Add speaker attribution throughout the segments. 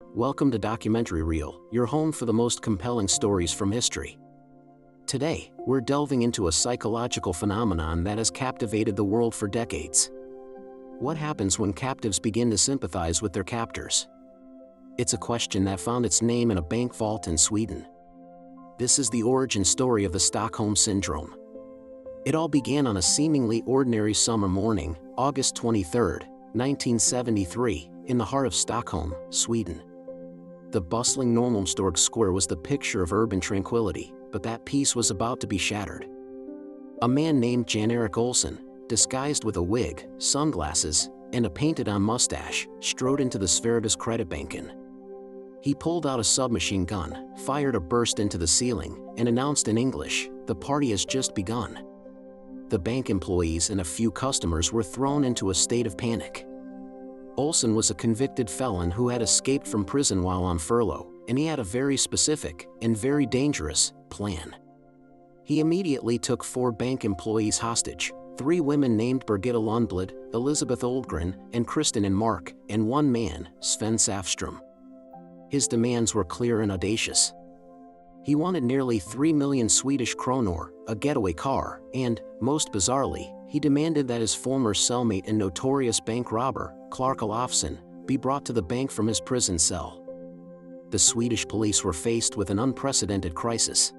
Speaker 1: Welcome to Documentary Reel, your home for the most compelling stories from history. Today, we're delving into a psychological phenomenon that has captivated the world for decades. What happens when captives begin to sympathize with their captors? It's a question that found its name in a bank vault in Sweden. This is the origin story of the Stockholm Syndrome. It all began on a seemingly ordinary summer morning, August 23, 1973, in the heart of Stockholm, Sweden. The bustling Norrmalmstorg square was the picture of urban tranquility, but that peace was about to be shattered. A man named Jan-Erik Olsson, disguised with a wig, sunglasses, and a painted-on mustache, strode into the Sveriges Kreditbanken. He pulled out a submachine gun, fired a burst into the ceiling, and announced in English, "The party has just begun." The bank employees and a few customers were thrown into a state of panic. Olsson was a convicted felon who had escaped from prison while on furlough, and he had a very specific, and very dangerous, plan. He immediately took 4 bank employees hostage, 3 women named Birgitta Lundblad, Elizabeth Oldgren, and Kristen and Mark, and 1 man, Sven Safström. His demands were clear and audacious. He wanted nearly 3 million Swedish kronor, a getaway car, and, most bizarrely, he demanded that his former cellmate and notorious bank robber, Clark Olofsson, be brought to the bank from his prison cell. The Swedish police were faced with an unprecedented crisis.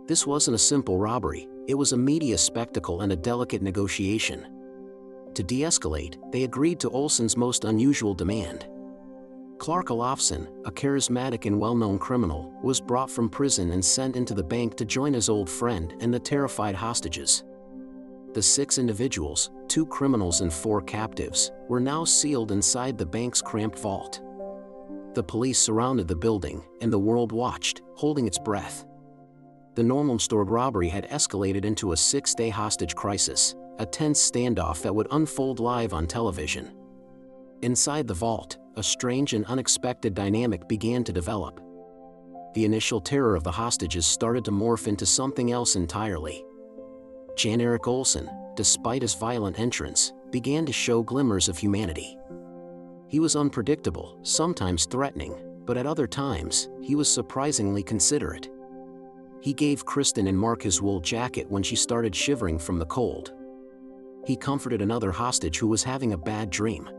Speaker 1: This wasn't a simple robbery, it was a media spectacle and a delicate negotiation. To de-escalate, they agreed to Olsson's most unusual demand. Clark Olofsson, a charismatic and well-known criminal, was brought from prison and sent into the bank to join his old friend and the terrified hostages. The 6 individuals, 2 criminals and 4 captives, were now sealed inside the bank's cramped vault. The police surrounded the building, and the world watched, holding its breath. The Norrmalmstorg robbery had escalated into a 6-day hostage crisis, a tense standoff that would unfold live on television. Inside the vault, a strange and unexpected dynamic began to develop. The initial terror of the hostages started to morph into something else entirely. Jan-Erik Olsson, despite his violent entrance, began to show glimmers of humanity. He was unpredictable, sometimes threatening, but at other times, he was surprisingly considerate. He gave Kristen and Mark his wool jacket when she started shivering from the cold. He comforted another hostage who was having a bad dream.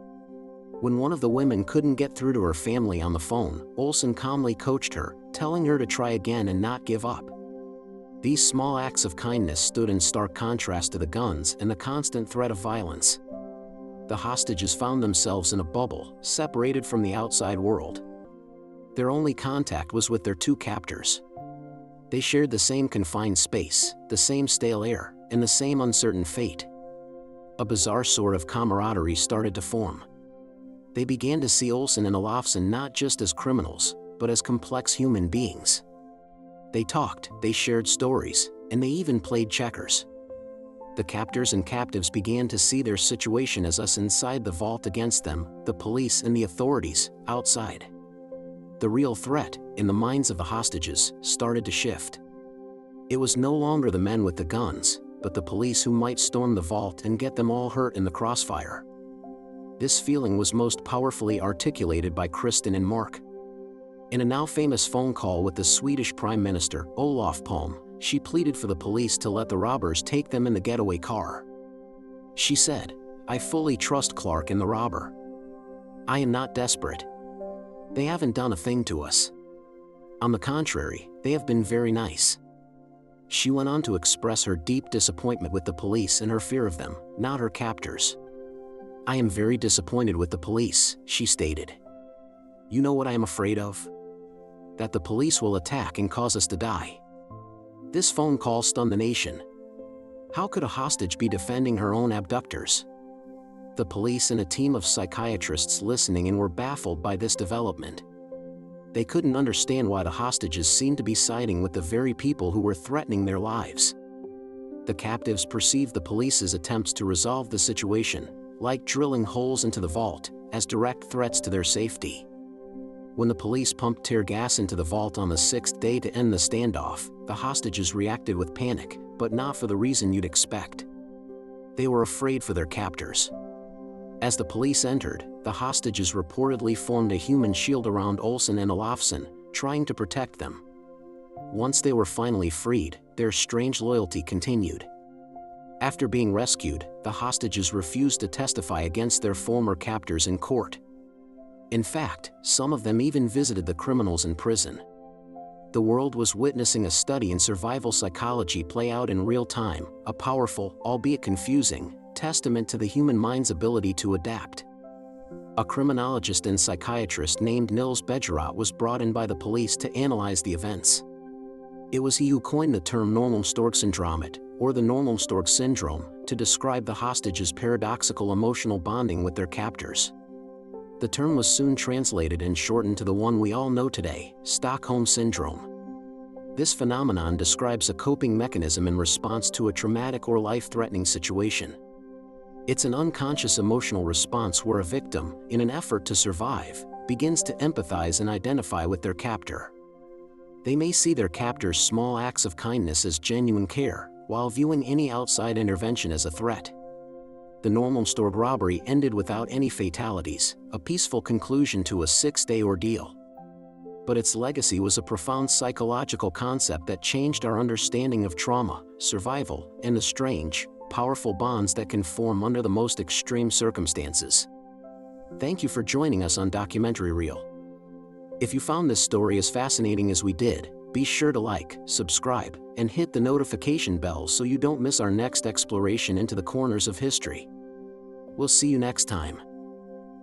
Speaker 1: When one of the women couldn't get through to her family on the phone, Olsson calmly coached her, telling her to try again and not give up. These small acts of kindness stood in stark contrast to the guns and the constant threat of violence. The hostages found themselves in a bubble, separated from the outside world. Their only contact was with their 2 captors. They shared the same confined space, the same stale air, and the same uncertain fate. A bizarre sort of camaraderie started to form. They began to see Olsson and Olofsson not just as criminals, but as complex human beings. They talked, they shared stories, and they even played checkers. The captors and captives began to see their situation as us inside the vault against them, the police and the authorities, outside. The real threat, in the minds of the hostages, started to shift. It was no longer the men with the guns, but the police who might storm the vault and get them all hurt in the crossfire. This feeling was most powerfully articulated by Kristen and Mark. In a now famous phone call with the Swedish Prime Minister, Olof Palme, she pleaded for the police to let the robbers take them in the getaway car. She said, "I fully trust Clark and the robber. I am not desperate. They haven't done a thing to us. On the contrary, they have been very nice." She went on to express her deep disappointment with the police and her fear of them, not her captors. "I am very disappointed with the police," she stated. "You know what I am afraid of? That the police will attack and cause us to die." This phone call stunned the nation. How could a hostage be defending her own abductors? The police and a team of psychiatrists listening in were baffled by this development. They couldn't understand why the hostages seemed to be siding with the very people who were threatening their lives. The captives perceived the police's attempts to resolve the situation, like drilling holes into the vault, as direct threats to their safety. When the police pumped tear gas into the vault on the 6th day to end the standoff, the hostages reacted with panic, but not for the reason you'd expect. They were afraid for their captors. As the police entered, the hostages reportedly formed a human shield around Olsen and Olafsson, trying to protect them. Once they were finally freed, their strange loyalty continued. After being rescued, the hostages refused to testify against their former captors in court. In fact, some of them even visited the criminals in prison. The world was witnessing a study in survival psychology play out in real time, a powerful, albeit confusing, testament to the human mind's ability to adapt. A criminologist and psychiatrist named Nils Bejerot was brought in by the police to analyze the events. It was he who coined the term Norrmalmstorg syndrome, or the Norrmalmstorg syndrome, to describe the hostages' paradoxical emotional bonding with their captors. The term was soon translated and shortened to the one we all know today, Stockholm syndrome. This phenomenon describes a coping mechanism in response to a traumatic or life-threatening situation. It's an unconscious emotional response where a victim, in an effort to survive, begins to empathize and identify with their captor. They may see their captor's small acts of kindness as genuine care, while viewing any outside intervention as a threat. The Norrmalmstorg robbery ended without any fatalities, a peaceful conclusion to a 6-day ordeal. But its legacy was a profound psychological concept that changed our understanding of trauma, survival, and the strange, powerful bonds that can form under the most extreme circumstances. Thank you for joining us on Documentary Reel. If you found this story as fascinating as we did, be sure to like, subscribe, and hit the notification bell so you don't miss our next exploration into the corners of history. We'll see you next time.